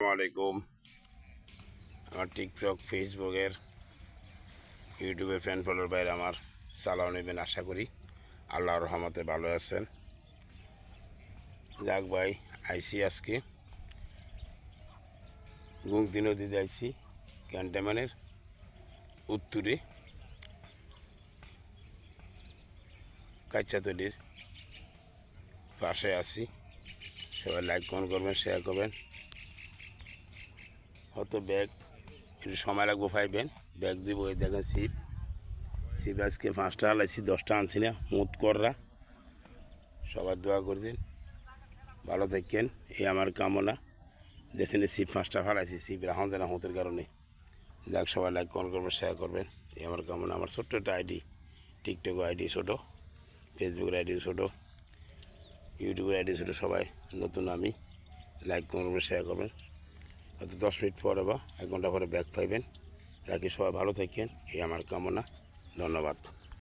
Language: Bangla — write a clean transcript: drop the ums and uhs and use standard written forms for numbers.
আসসালামাইকুম। আমার টিকটক, ফেসবুকের, ইউটিউবের ফ্যান ফলোর বাইরে আমার সালাম নেবেন, আশা করি আল্লাহর রহমতে ভালো আছেন। যাক ভাই, আইসি আজকে গুমতি নদীতে আইসি, ক্যান্টনমেন্টের উত্তরে কাচ্চাতলির পাশে আছি। সবাই লাইক কমেন্ট করবেন, শেয়ার করবেন। হয়তো ব্যাগ একটু সময় লাগবো, পাইবেন ব্যাগ দিব। এই দেখেন শিব আজকে 5টা হালাইছি, 10টা আনছি না। মুত কররা সবার দোয়া করছেন, ভালো থাকেন, এই আমার কামনা। দেখছেন শিব 5টা ফালাইছি, শিব রাখুন দেন হতের কারণে। যাক, সবাই লাইক কমেন্ট করবেন, শেয়ার করবেন, এই আমার কামনা। আমার ছোট্ট একটা আইডি, টিকটক আইডি ছোটো, ফেসবুকের আইডি ছোটো, ইউটিউবের আইডি ছোটো। সবাই নতুন, আমি লাইক করবেন, শেয়ার করবেন। হয়তো 10 মিনিট পরে বা 1 ঘন্টা পরে ব্যাক পাইবেন। রাখি, সবাই ভালো থাকেন, এই আমার কামনা। ধন্যবাদ।